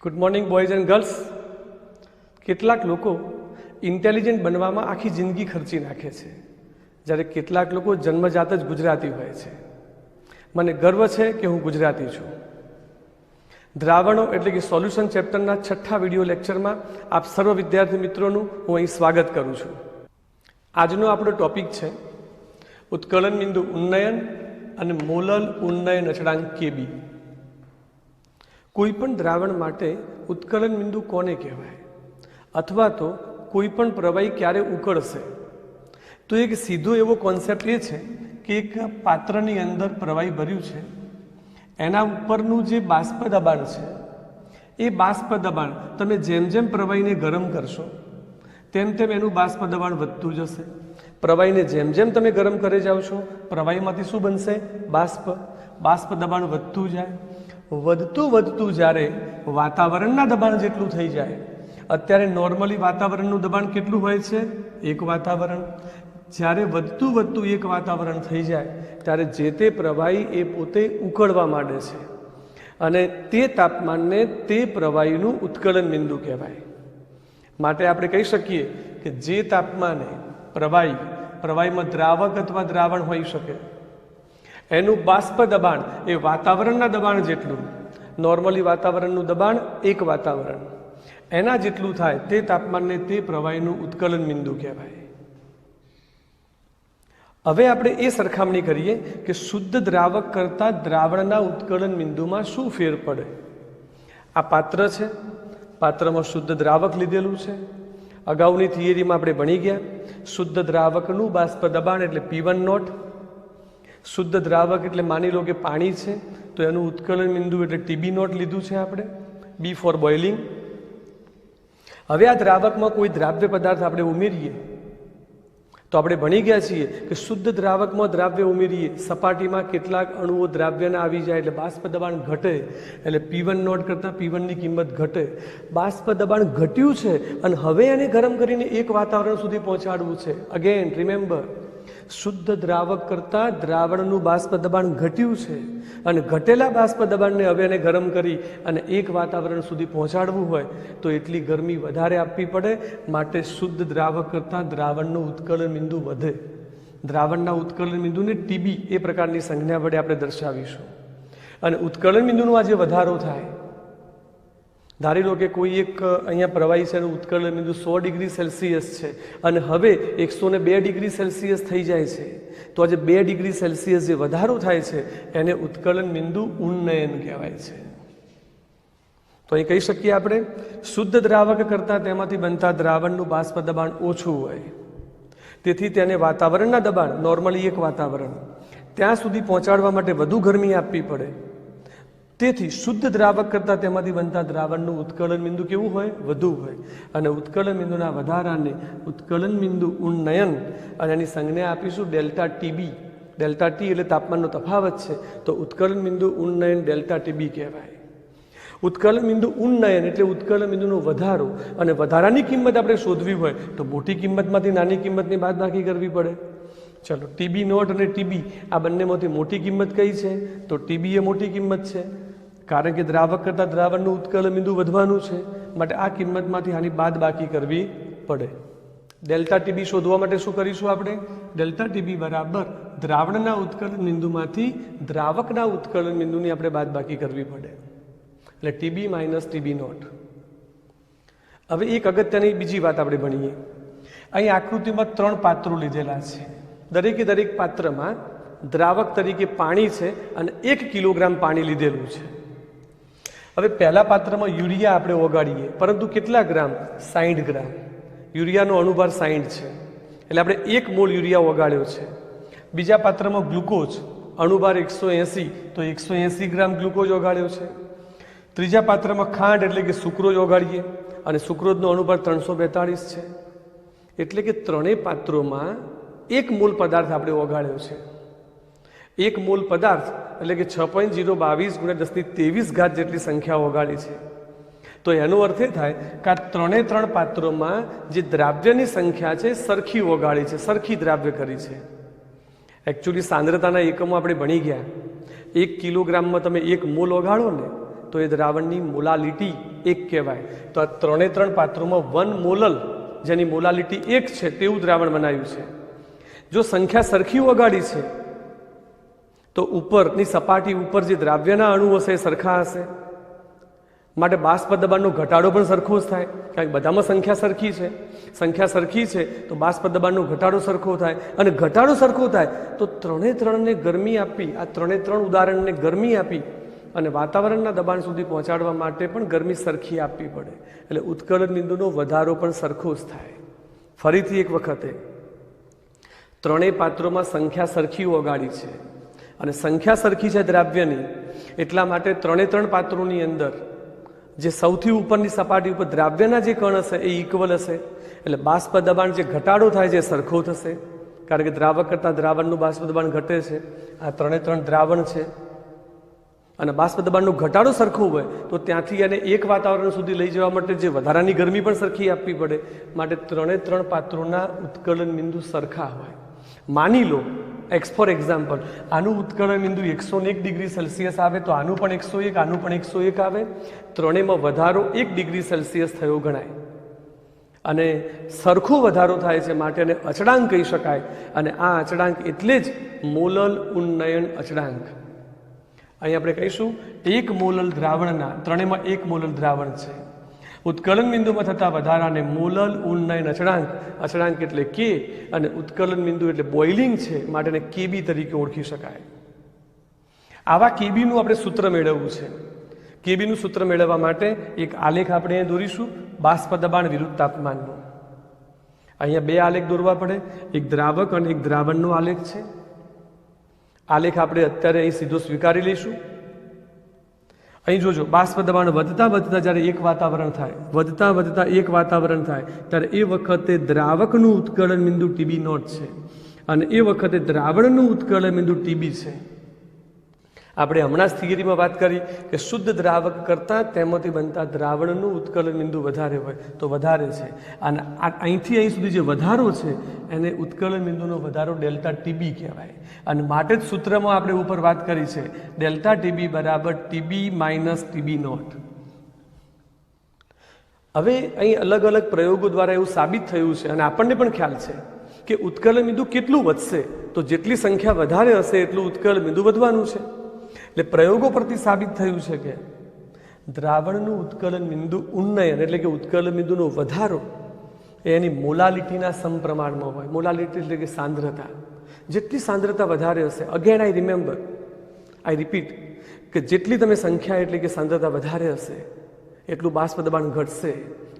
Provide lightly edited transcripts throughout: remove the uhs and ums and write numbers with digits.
Good morning boys and girls. કેટલાક લોકો intelligent બનવામાં આખી જિંદગી ખર્ચી નાખે છે, જ્યારે કેટલાક લોકો જન્મજાત જ ગુજરાતી હોય છે. મને ગર્વ છે કે હું ગુજરાતી છું. દ્રાવણો એટલે કે સોલ્યુશન ચેપ્ટરના 6થા વિડીયો લેક્ચરમાં આપ સર્વ વિદ્યાર્થી મિત્રોનું હું અહીં સ્વાગત કરું છું. આજનો આપણો ટોપિક છે ઉત્કલન બિંદુ ઉન્નયન અને મોલલ ઉન્નયન અચળાંક કેબી. કોઈ પણ દ્રાવણ માટે ઉત્કલન બિંદુ કોને કહેવાય, અથવા તો કોઈ પણ પ્રવાહી ક્યારે ઉકળશે, તો એક સીધો એવો કોન્સેપ્ટ એ છે કે એક પાત્રની અંદર પ્રવાહી ભર્યું છે, એના ઉપરનું જે બાષ્પ દબાણ છે એ બાષ્પ દબાણ તમે જેમ જેમ પ્રવાહીને ગરમ કરશો તેમ તેમ એનું બાષ્પ દબાણ વધતું જશે. પ્રવાહીને જેમ જેમ તમે ગરમ કરી જાઓ છો પ્રવાહીમાંથી શું બનશે? બાષ્પ. બાષ્પ દબાણ વધતું જાય. વધતું જ્યારે વાતાવરણના દબાણ જેટલું થઈ જાય, અત્યારે નોર્મલી વાતાવરણનું દબાણ કેટલું હોય છે? 1 વાતાવરણ. જ્યારે વધતું 1 વાતાવરણ થઈ જાય ત્યારે જે તે પ્રવાહી એ પોતે ઉકળવા માંડે છે, અને તે તાપમાનને તે પ્રવાહીનું ઉત્કલન બિંદુ કહેવાય. માટે આપણે કહી શકીએ કે જે તાપમાને પ્રવાહીમાં દ્રાવક અથવા દ્રાવણ હોઈ શકે, એનું બાષ્પ દબાણ એ વાતાવરણના દબાણ જેટલું, નોર્મલી વાતાવરણનું દબાણ 1 વાતાવરણ, એના જેટલું થાય તે તાપમાનને તે પ્રવાહીનું ઉત્કલન બિંદુ કહેવાય. હવે આપણે એ સરખામણી કરીએ કે શુદ્ધ દ્રાવક કરતાં દ્રાવણના ઉત્કલન બિંદુમાં શું ફેર પડે. આ પાત્ર છે, પાત્રમાં શુદ્ધ દ્રાવક લીધેલું છે. અગાઉની થિયરીમાં આપણે ભણી ગયા શુદ્ધ દ્રાવકનું બાષ્પ દબાણ એટલે P1 નોટ. શુદ્ધ દ્રાવક એટલે માની લો કે પાણી છે, તો એનું ઉત્કલન બિંદુ એટલે TB નોટ લીધું છે આપણે, B ફોર બોઇલિંગ. હવે આ દ્રાવકમાં કોઈ દ્રાવ્ય પદાર્થ આપણે ઉમેરીએ તો આપણે ભણી ગયા છીએ કે શુદ્ધ દ્રાવકમાં દ્રાવ્ય ઉમેરીએ, સપાટીમાં કેટલાક અણુઓ દ્રાવ્યના આવી જાય એટલે બાષ્પ દબાણ ઘટે, એટલે P1 નોટ કરતાં P1 ની કિંમત ઘટે. બાષ્પ દબાણ ઘટ્યું છે અને હવે એને ગરમ કરીને 1 વાતાવરણ સુધી પહોંચાડવું છે. અગેન રિમેમ્બર, શુદ્ધ દ્રાવક કરતાં દ્રાવણનું બાષ્પ દબાણ ઘટ્યું છે, અને ઘટેલા બાષ્પ દબાણને હવે એને ગરમ કરી અને 1 વાતાવરણ સુધી પહોંચાડવું હોય તો એટલી ગરમી વધારે આપવી પડે. માટે શુદ્ધ દ્રાવક કરતાં દ્રાવણનું ઉત્કલન બિંદુ વધે. દ્રાવણના ઉત્કલન બિંદુને TB એ પ્રકારની સંજ્ઞા વડે આપણે દર્શાવીશું. અને ઉત્કલન બિંદુનો આજે વધારો થાય, ધારી લો કે કોઈ એક અહીંયા પ્રવાહી છે, એનું ઉત્કલન બિંદુ 100 ડિગ્રી સેલ્સિયસ છે અને હવે 102 ડિગ્રી સેલ્સિયસ થઈ જાય છે, તો આજે 2 ડિગ્રી સેલ્સિયસ જે વધારો થાય છે એને ઉત્કલન બિંદુ ઉન્નયન કહેવાય છે. તો અહીં કહી શકીએ આપણે શુદ્ધ દ્રાવક કરતાં તેમાંથી બનતા દ્રાવણનું બાષ્પ દબાણ ઓછું હોય, તેથી તેને વાતાવરણના દબાણ, નોર્મલી 1 વાતાવરણ, ત્યાં સુધી પહોંચાડવા માટે વધુ ગરમી આપવી પડે. તેથી શુદ્ધ દ્રાવક કરતાં તેમાંથી બનતા દ્રાવણનું ઉત્કલન બિંદુ કેવું હોય? વધુ હોય. અને ઉત્કલન બિંદુના વધારાને ઉત્કલન બિંદુ ઉન્નયન, અને એની સંજ્ઞા આપીશું ડેલ્ટા TB. ડેલ્ટા T એટલે તાપમાનનો તફાવત છે, તો ઉત્કલન બિંદુ ઉન્નયન ડેલ્ટા TB કહેવાય. ઉત્કલન બિંદુ ઉન્નયન એટલે ઉત્કલન બિંદુનો વધારો, અને વધારાની કિંમત આપણે શોધવી હોય તો મોટી કિંમતમાંથી નાની કિંમતની બાદબાકી કરવી પડે. ચલો, TB નોટ અને TB આ બંનેમાંથી મોટી કિંમત કઈ છે? તો TB એ મોટી કિંમત છે, કારણ કે દ્રાવક કરતાં દ્રાવણનું ઉત્કલન બિંદુ વધવાનું છે, માટે આ કિંમતમાંથી આની બાદબાકી કરવી પડે. ડેલ્ટા TB શોધવા માટે શું કરીશું આપણે? ડેલ્ટા TB બરાબર દ્રાવણના ઉત્કલન બિંદુમાંથી દ્રાવકના ઉત્કલન બિંદુની આપણે બાદબાકી કરવી પડે, એટલે TB માઇનસ TB નોટ. હવે એક અગત્યની બીજી વાત આપણે ભણીએ. અહીં આકૃતિમાં 3 પાત્રો લીધેલા છે. દરેક પાત્રમાં દ્રાવક તરીકે પાણી છે અને 1 કિલોગ્રામ પાણી લીધેલું છે. હવે પહેલા પાત્રમાં યુરિયા આપણે ઓગાળીએ, પરંતુ કેટલા ગ્રામ? 60 ગ્રામ. યુરિયાનો અણુભાર 60 છે, એટલે આપણે 1 મોલ યુરિયા ઓગાળ્યો છે. બીજા પાત્રમાં ગ્લુકોઝ, અણુભાર 180, તો 180 ગ્રામ ગ્લુકોઝ ઓગાળ્યો છે. ત્રીજા પાત્રમાં ખાંડ એટલે કે સુક્રોઝ ઓગાળીએ, અને સુક્રોઝનો અણુભાર 342 છે. એટલે કે ત્રણેય પાત્રોમાં 1 મોલ પદાર્થ આપણે ઓગાળ્યો છે. 1 મોલ પદાર્થ એટલે કે 6.022 × 1023 જેટલી સંખ્યા ઓગાળી છે. તો એનો અર્થ એ થાય કે આ 3 પાત્રોમાં જે દ્રાવ્યની સંખ્યા છે સરખી ઓગાળી છે, સરખી દ્રાવ્ય કરી છે. એકચ્યુઅલી સાંદ્રતાના એકમો આપણે ભણી ગયા. 1 કિલોગ્રામમાં તમે 1 મોલ ઓગાળો ને તો એ દ્રાવણની મોલાલિટી 1 કહેવાય. તો આ 3 પાત્રોમાં 1 મોલલ જેની મોલાલિટી 1 છે તેવું દ્રાવણ બનાવ્યું છે. જો સંખ્યા સરખી ઓગાળી છે તો ઉપરની સપાટી ઉપર જે દ્રાવ્યના અણુ હશે એ સરખા હશે, માટે બાષ્પ દબાણનો ઘટાડો પણ સરખો જ થાય, કારણ કે બધામાં સંખ્યા સરખી છે. સંખ્યા સરખી છે તો બાષ્પ દબાણનો ઘટાડો સરખો થાય, અને ઘટાડો સરખો થાય તો 3 ને ગરમી આપી, આ 3 ઉદાહરણને ગરમી આપી અને વાતાવરણના દબાણ સુધી પહોંચાડવા માટે પણ ગરમી સરખી આપવી પડે. એટલે ઉત્કલન બિંદુનો વધારો પણ સરખો જ થાય. ફરીથી એક વખતે 3 પાત્રોમાં સંખ્યા સરખી ઓગાળી છે, અને સંખ્યા સરખી છે દ્રાવ્યની, એટલા માટે 3 પાત્રોની અંદર જે સૌથી ઉપરની સપાટી ઉપર દ્રાવ્યના જે કણ હશે એ ઇક્વલ હશે. એટલે બાષ્પ દબાણ જે ઘટાડો થાય છે એ સરખો થશે, કારણ કે દ્રાવક કરતાં દ્રાવણનું બાષ્પ દબાણ ઘટે છે. આ 3 દ્રાવણ છે, અને બાષ્પ દબાણનો ઘટાડો સરખો હોય તો ત્યાંથી એને એક વાતાવરણ સુધી લઈ જવા માટે જે વધારાની ગરમી પણ સરખી આપવી પડે. માટે 3 પાત્રોના ઉત્કલન બિંદુ સરખા હોય. માની લો ફોર એક્ઝામ્પલ, આનું ઉત્કલન બિંદુ 101 ડિગ્રી સેલ્સિયસ આવે તો આનું પણ 101, આનું પણ 101 આવે. ત્રણેયમાં વધારો 1 ડિગ્રી સેલ્સિયસ થયો ગણાય, અને સરખો વધારો થાય છે માટે એને અચળાંક કહી શકાય. અને આ અચળાંક એટલે જ મોલલ ઉન્નયન અચળાંક. અહીં આપણે કહીશું 1 મોલલ દ્રાવણના, ત્રણેયમાં 1 મોલલ દ્રાવણ છે, ઉત્કલન બિંદુમાં થતા વધારાને મોલલ ઉન્નયન અચળાંક, અચળાંક એટલે કે, અને ઉત્કલન બિંદુ એટલે બોઇલિંગ છે માટે એને કેબી તરીકે ઓળખી શકાય. આવા કેબીનું આપણે સૂત્ર મેળવવું છે. કેબીનું સૂત્ર મેળવવા માટે એક આલેખ આપણે અહીં દોરીશું, બાષ્પ દબાણ વિરુદ્ધ તાપમાનનો. અહીંયા 2 આલેખ દોરવા પડે, એક દ્રાવક અને એક દ્રાવણનો આલેખ છે. આલેખ આપણે અત્યારે અહીં સીધો સ્વીકારી લઈશું. અહીં જોજો, બાષ્પ દબાણ વધતા વધતા જ્યારે એક વાતાવરણ થાય, વધતા વધતા એક વાતાવરણ થાય ત્યારે એ વખતે દ્રાવકનું ઉત્કલન બિંદુ TB0 છે, અને એ વખતે દ્રાવણનું ઉત્કલન બિંદુ TB છે. આપણે હમણાં જ થિયરીમાં વાત કરી કે શુદ્ધ દ્રાવક કરતાં તેમાંથી બનતા દ્રાવણનું ઉત્કલન બિંદુ વધારે હોય તો વધારે છે, અને અહીંથી અહીં સુધી જે વધારો છે એને ઉત્કલન બિંદુનો વધારો ડેલ્ટા TB કહેવાય. અને માટે જ સૂત્રમાં આપણે ઉપર વાત કરી છે, ડેલ્ટા TB બરાબર TB માઇનસ TB0. હવે અહીં અલગ અલગ પ્રયોગો દ્વારા એવું સાબિત થયું છે, અને આપણને પણ ખ્યાલ છે કે ઉત્કલન બિંદુ કેટલું વધશે તો જેટલી સંખ્યા વધારે હશે એટલું ઉત્કલન બિંદુ વધવાનું છે. એટલે પ્રયોગો પરથી સાબિત થયું છે કે દ્રાવણનું ઉત્કલન બિંદુ ઉન્નયન એટલે કે ઉત્કલન બિંદુનો વધારો એની મોલાલિટીના સમપ્રમાણમાં હોય. મોલાલિટી એટલે કે સાંદ્રતા. જેટલી સાંદ્રતા વધારે હશે, અગેન આઈ રિપીટ, કે જેટલી તમે સંખ્યા એટલે કે સાંદ્રતા વધારે હશે એટલું બાષ્પ દબાણ ઘટશે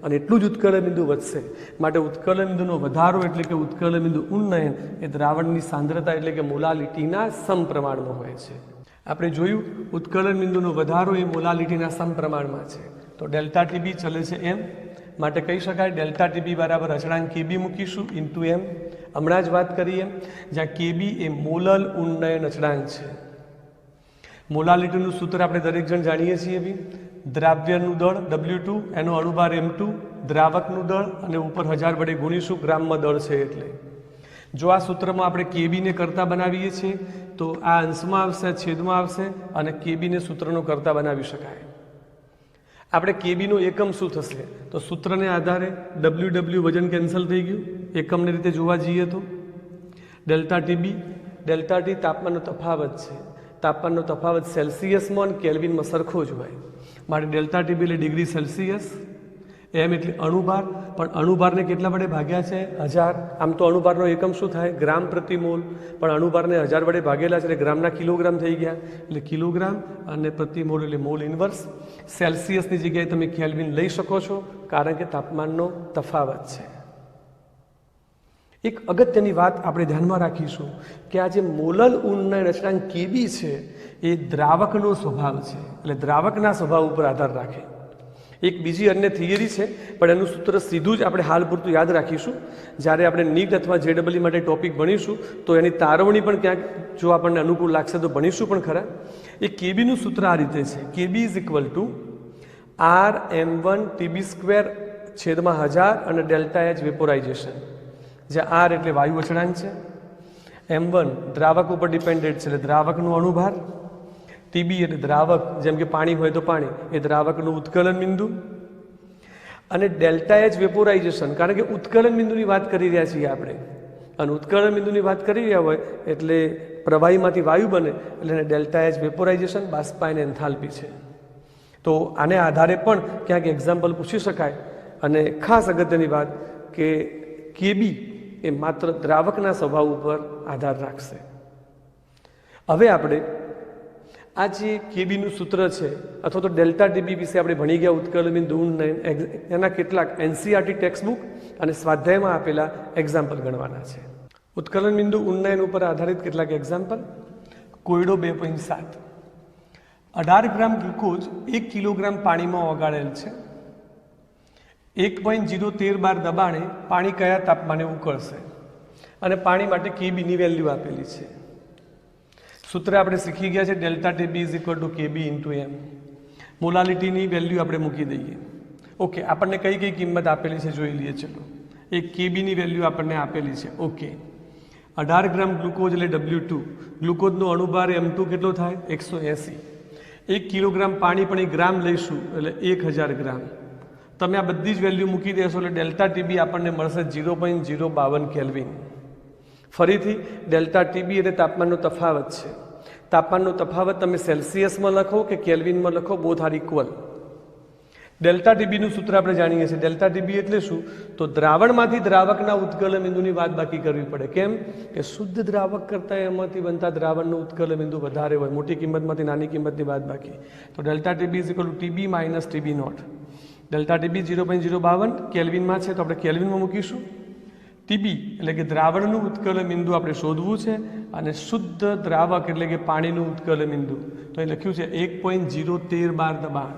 અને એટલું જ ઉત્કલન બિંદુ વધશે. માટે ઉત્કલન બિંદુનો વધારો એટલે કે ઉત્કલન બિંદુ ઉન્નયન એ દ્રાવણની સાંદ્રતા એટલે કે મોલાલિટીના સમપ્રમાણમાં હોય છે. આપણે જોયું ઉત્કલન બિંદુનો વધારો એ મોલાલિટીના સમપ્રમાણમાં છે. તો ડેલ્ટા TB ચલે છે એમ, માટે કહી શકાય ડેલ્ટા TB બરાબર અચળાંક KB મૂકીશું ઇન્ટુ એમ. હમણાં જ વાત કરીએ જ્યાં KB એ મોલલ ઉન્નયન અચળાંક છે. મોલાલિટીનું સૂત્ર આપણે દરેક જણ જાણીએ છીએ બી, દ્રાવ્યનું દળ W2 એનો અણુભાર M2, દ્રાવકનું દળ અને ઉપર 1000 વડે ગુણીશું, ગ્રામમાં દળ છે એટલે. જો આ સૂત્રમાં આપણે કેબીને કરતા બનાવીએ છીએ તો આ અંશમાં આવશે, છેદમાં આવશે, અને કેબીને સૂત્રનો કરતા બનાવી શકાય. આપણે કેબીનો એકમ શું થશે તો સૂત્રને આધારે WW વજન કેન્સલ થઈ ગયું. એકમને રીતે જોવા જઈએ તો ડેલ્ટા TB, ડેલ્ટા T તાપમાનનો તફાવત છે. તાપમાનનો તફાવત સેલ્સિયસમાં અને કેલ્વિનમાં સરખો જ હોય. માટે ડેલ્ટા TB એટલે ડિગ્રી સેલ્સિયસ, એમ એટલે અણુભાર, પણ અણુભારને કેટલા વડે ભાગ્યા છે 1000. આમ તો અણુભારનો એકમ શું થાય ગ્રામ પ્રતિ મોલ, પણ અણુભારને 1000 વડે ભાગેલા છે એટલે ગ્રામના કિલોગ્રામ થઈ ગયા, એટલે કિલોગ્રામ અને પ્રતિ મોલ એટલે મોલ ઇન્વર્સ. સેલ્સિયસની જગ્યાએ તમે કેલ્વિન લઈ શકો છો કારણ કે તાપમાનનો તફાવત છે. એક અગત્યની વાત આપણે ધ્યાનમાં રાખીશું કે આ જે મોલલ ઉન્નયન અચળાંક KB છે એ દ્રાવકનો સ્વભાવ છે, એટલે દ્રાવકના સ્વભાવ ઉપર આધાર રાખે. એક બીજી અન્ય થિયરી છે પણ એનું સૂત્ર સીધું જ આપણે હાલ પૂરતું યાદ રાખીશું. જ્યારે આપણે નીટ અથવા JEE માટે ટોપિક ભણીશું તો એની તારવણી પણ ક્યાંક જો આપણને અનુકૂળ લાગશે તો ભણીશું પણ ખરા. એ કેબીનું સૂત્ર આ રીતે છે, KB is equal two RM1 TB² છેદમાં 1000 અને ડેલ્ટા H વેપોરાઇઝેશન, જ્યાં R એટલે વાયુ અચળાંક છે, M1 દ્રાવક ઉપર ડિપેન્ડેન્ટ છે એટલે દ્રાવકનું અણુભાર, ટીબી એટલે દ્રાવક, જેમ કે પાણી હોય તો પાણી, એ દ્રાવકનું ઉત્કલન બિંદુ. અને ડેલ્ટા એચ વેપોરાઇઝેશન, કારણ કે ઉત્કલન બિંદુની વાત કરી રહ્યા છીએ આપણે, અને ઉત્કલન બિંદુની વાત કરી રહ્યા હોય એટલે પ્રવાહીમાંથી વાયુ બને એટલે એને ડેલ્ટા એચ વેપોરાઇઝેશન, બાષ્પાયન એન્થાલ્પી છે. તો આને આધારે પણ ક્યાંક એક્ઝામ્પલ પૂછી શકાય. અને ખાસ અગત્યની વાત કે કેબી એ માત્ર દ્રાવકના સ્વભાવ ઉપર આધાર રાખશે. હવે આપણે આ જે કેબીનું સૂત્ર છે અથવા તો ડેલ્ટા ટીબી વિશે આપણે ભણી ગયા ઉત્કલન બિંદુ ઉન્નયન, એના કેટલાક એનસીઆરટી ટેક્સ્ટબુક અને સ્વાધ્યાયમાં આપેલા એક્ઝામ્પલ ગણવાના છે. ઉત્કલન બિંદુ ઉન્નયન ઉપર આધારિત કેટલાક એક્ઝામ્પલ. કોયડો 2.7, 18 ગ્રામ ગ્લુકોઝ 1 કિલોગ્રામ પાણીમાં ઓગાળેલ છે. 1.013 બાર દબાણે પાણી કયા તાપમાને ઉકળશે? અને પાણી માટે કેબીની વેલ્યુ આપેલી છે. સૂત્ર આપણે શીખી ગયા છે delta TB is equal to KB into M. મોલાલિટીની વેલ્યુ આપણે મૂકી દઈએ. ઓકે, આપણને કઈ કઈ કિંમત આપેલી છે જોઈ લઈએ. ચલો, એક કેબીની વેલ્યુ આપણને આપેલી છે. ઓકે, 18 ગ્રામ ગ્લુકોઝ એટલે W2, ગ્લુકોઝનો અણુભાર M2 કેટલો થાય? 180. 1 કિલોગ્રામ પાણી પણ 1 ગ્રામ લઈશું એટલે 1000 ગ્રામ. તમે આ બધી જ વેલ્યુ મૂકી દેશો એટલે ડેલ્ટા ટીબી આપણને મળશે 0.052 કેલ્વિન. ફરીથી ડેલ્ટા ટીબી એટલે તાપમાનનો તફાવત છે. તાપમાનનો તફાવત તમે સેલ્સિયસમાં લખો કે કેલ્વિનમાં લખો, બોથ આર ઇક્વલ. ડેલ્ટા ટીબીનું સૂત્ર આપણે જાણીએ છીએ. ડેલ્ટા ટીબી એટલે શું? તો દ્રાવણમાંથી દ્રાવકના ઉત્કલન બિંદુની બાદબાકી કરવી પડે. કેમ કે શુદ્ધ દ્રાવક કરતાં એમાંથી બનતા દ્રાવણનું ઉત્કલન બિંદુ વધારે હોય, મોટી કિંમતમાંથી નાની કિંમતની બાદબાકી. તો delta TB is equal to TB minus TB naught. Delta TB 0.052 કેલ્વિનમાં છે તો આપણે કેલ્વિનમાં મૂકીશું. ટીબી એટલે કે દ્રાવણનું ઉત્કલન બિંદુ આપણે શોધવું છે, અને શુદ્ધ દ્રાવક એટલે કે પાણીનું ઉત્કલન બિંદુ તો એ લખ્યું છે 1.013 બાર દબાણ.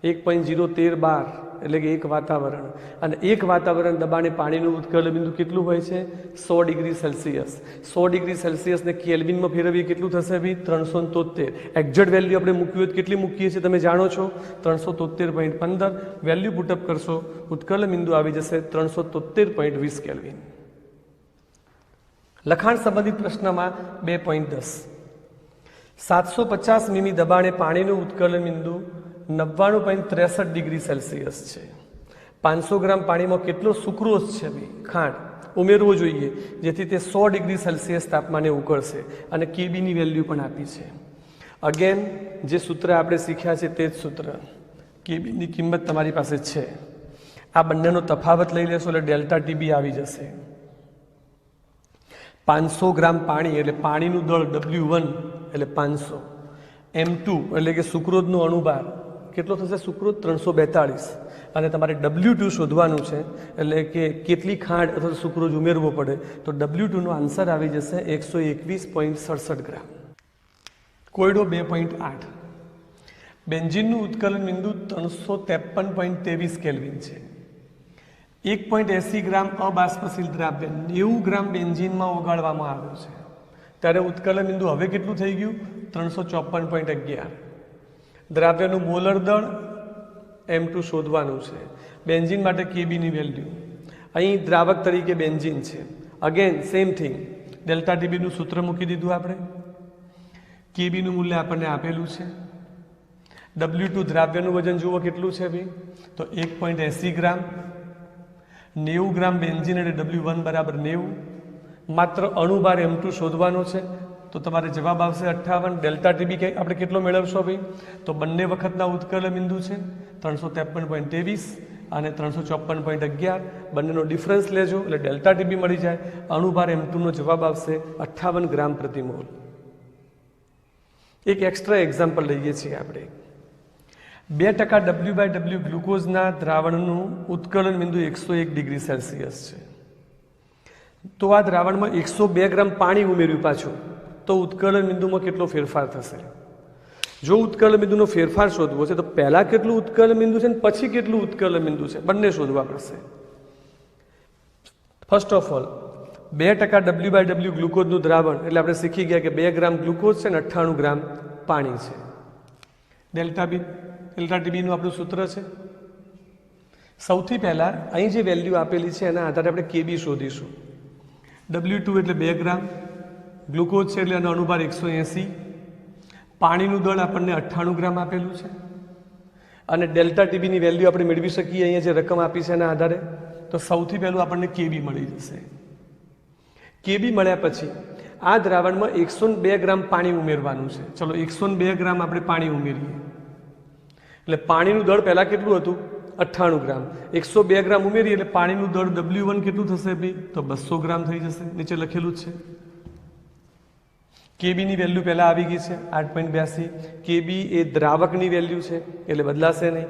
1.013 બાર એટલે કે 1 વાતાવરણ, અને 1 વાતાવરણ દબાણે પાણીનું ઉત્કલન બિંદુ કેટલું હોય છે? 100 ડિગ્રી સેલ્સિયસ. 100 ડિગ્રી સેલ્સિયસને કેલ્વિનમાં ફેરવીએ કેટલું થશે ભાઈ? 373. એક્ઝેક્ટ વેલ્યુ આપણે મૂકવી હોય કેટલી મૂકીએ છીએ તમે જાણો છો? 373.15. વેલ્યુ પુટઅપ કરશો, ઉત્કલન બિંદુ આવી જશે 373.20 કેલ્વિન. લખાણ સંબંધિત પ્રશ્નમાં 2.10, 750 મીમી દબાણે પાણીનું ઉત્કલન બિંદુ 99.63 ડિગ્રી સેલ્સિયસ છે. 500 ગ્રામ પાણીમાં કેટલો સુક્રોઝ છે ભાઈ, ખાંડ ઉમેરવો જોઈએ જેથી તે 100 ડિગ્રી સેલ્સિયસ તાપમાને ઉકળશે, અને કેબીની વેલ્યુ પણ આપી છે. અગેન જે સૂત્ર આપણે શીખ્યા છે તે જ સૂત્ર. કેબીની કિંમત તમારી પાસે છે, આ બંનેનો તફાવત લઈ લેશો એટલે ડેલ્ટા ટીબી આવી જશે. 500 ગ્રામ પાણી એટલે પાણીનું દળ W1 એટલે 500, M2 એટલે કે સુક્રોઝનો અણુભાર કેટલો થશે? સુક્રોઝ 342, અને તમારે W2 શોધવાનું છે એટલે કે કેટલી ખાંડ અથવા સુક્રોઝ ઉમેરવો પડે. તો W2 નો આન્સર આવી જશે 121.67 ગ્રામ. કોયડો 2.8, બેન્ઝીનનું ઉત્કલન બિંદુ 353.23 કેલ્વિન છે. 1.80 ગ્રામ અબાષ્પશીલ દ્રાવ્ય 90 ગ્રામ બેન્ઝીનમાં ઓગાળવામાં આવ્યું છે, ત્યારે ઉત્કલન બિંદુ હવે કેટલું થઈ ગયું? 354.11. દ્રાવ્યનું મોલર દળ M2 શોધવાનું છે. બેન્ઝીન માટે કેબીની વેલ્યુ, અહીં દ્રાવક તરીકે બેન્ઝીન છે. અગેન સેમ થિંગ, ડેલ્ટા ટીબીનું સૂત્ર મૂકી દીધું આપણે. કેબીનું મૂલ્ય આપણને આપેલું છે. W2 દ્રાવ્યનું વજન જુઓ કેટલું છે ભાઈ? તો 1.80 ગ્રામ. 90 ગ્રામ બેન્ઝીન એટલે W1 બરાબર 90. માત્ર અણુભાર M2 શોધવાનો છે તો તમારે જવાબ આવશે 58. ડેલ્ટા ટીબી આપણે કેટલો મેળવશો ભાઈ? તો બંને વખતના ઉત્કલન બિંદુ છે 353.23 અને 354.11. બંનેનો ડિફરન્સ લેજો એટલે ડેલ્ટા ટીબી મળી જાય. અણુભાર M2 નો જવાબ આવશે 58 ગ્રામ પ્રતિ મોલ. એક એક્સ્ટ્રા એક્ઝામ્પલ લઈએ છીએ આપણે. 2% W/W ગ્લુકોઝના દ્રાવણનું ઉત્કલન બિંદુ 101 ડિગ્રી સેલ્સિયસ છે. તો આ દ્રાવણમાં 102 ગ્રામ પાણી ઉમેર્યું પાછું, તો ઉત્કલન બિંદુમાં કેટલો ફેરફાર થશે? જો ઉત્કલન બિંદુનો ફેરફાર શોધવો છે તો પહેલા કેટલું ઉત્કલન બિંદુ છે અને પછી કેટલું ઉત્કલન બિંદુ છે, બંને શોધવા પડશે. ફર્સ્ટ ઓફ ઓલ 2% W/W ગ્લુકોઝનું દ્રાવણ એટલે આપણે શીખી ગયા કે 2 ગ્રામ ગ્લુકોઝ છે અને 98 ગ્રામ પાણી છે. ડેલ્ટા ટીબીનું આપણું સૂત્ર છે. સૌથી પહેલા અહીં જે વેલ્યુ આપેલી છે એના આધારે આપણે કેબી શોધીશું. W2 એટલે 2 ગ્રામ, ગ્લુકોઝ છે એટલે એનો અણુભાર 180, પાણીનું દળ આપણને 98 ગ્રામ આપેલું છે અને ડેલ્ટા ટીબીની વેલ્યુ આપણે મેળવી શકીએ અહીંયા જે રકમ આપી છે એના આધારે. તો સૌથી પહેલું આપણને કેબી મળી જશે. કેબી મળ્યા પછી આ દ્રાવણમાં 102 ગ્રામ પાણી ઉમેરવાનું છે. ચલો 102 ગ્રામ આપણે પાણી ઉમેરીએ. એટલે પાણીનું દળ પહેલાં કેટલું હતું? 98 ગ્રામ. 102 ગ્રામ ઉમેરીએ એટલે પાણીનું દળ W1 કેટલું થશે ભાઈ? તો 200 ગ્રામ થઈ જશે. નીચે લખેલું જ છે. કેબીની વેલ્યુ પહેલાં આવી ગઈ છે 8.82. કેબી એ દ્રાવકની વેલ્યુ છે એટલે બદલાશે નહીં.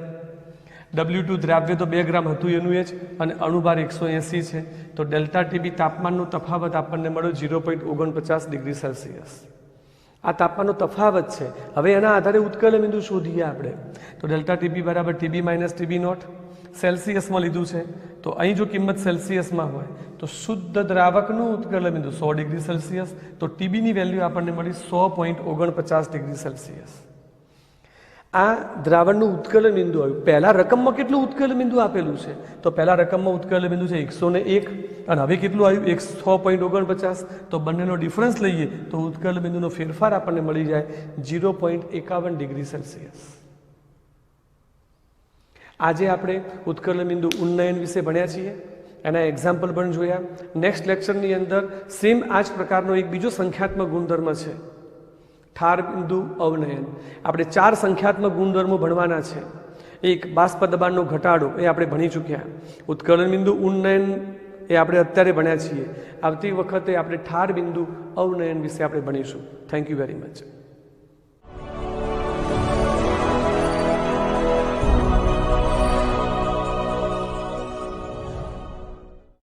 W2 દ્રાવ્ય તો 2 ગ્રામ હતું એનું એ જ, અને અણુભાર 180 છે. તો ડેલ્ટા ટીબી તાપમાનનો તફાવત આપણને મળ્યો 0.49 ડિગ્રી સેલ્સિયસ. આ તાપમાનનો તફાવત છે. હવે એના આધારે ઉત્કલન બિંદુ શોધીએ આપણે. તો ડેલ્ટા ટીબી બરાબર ટીબી માઇનસ ટીબી નોટ સેલ્સિયસમાં લીધું છે. તો અહીં જો કિંમત સેલ્સિયસમાં હોય તો શુદ્ધ દ્રાવકનું ઉત્કલન બિંદુ 100 ડિગ્રી સેલ્સિયસ. તો ટીબીની વેલ્યુ આપણને મળી 100.49 ડિગ્રી સેલ્સિયસ. આ દ્રાવણનું ઉત્કલન બિંદુ આવ્યું. પહેલા રકમમાં કેટલું ઉત્કલન બિંદુ આપેલું છે? તો પહેલા રકમમાં ઉત્કલન બિંદુ છે 101 અને હવે કેટલું આવ્યું? 100.49. તો બંનેનો ડિફરન્સ લઈએ તો ઉત્કલન બિંદુનો ફેરફાર આપણને મળી જાય 0.51 ડિગ્રી સેલ્સિયસ. આજે આપણે ઉત્કલન બિંદુ ઉન્નયન વિશે ભણ્યા છીએ. એના એક્ઝામ્પલ પણ જોયા. નેક્સ્ટ લેક્ચરની અંદર સેમ આ જ પ્રકારનો એક બીજો સંખ્યાત્મક ગુણધર્મ છે, ઠાર બિંદુ અવનયન. આપણે 4 સંખ્યાત્મક ગુણધર્મો ભણવાના છે. એક બાષ્પ દબાણનો ઘટાડો, એ આપણે ભણી ચૂક્યા. ઉત્કલન બિંદુ ઉન્નયન એ આપણે અત્યારે ભણ્યા છીએ. આવતી વખતે આપણે ઠાર બિંદુ અવનયન વિશે આપણે ભણીશું. Thank you very much.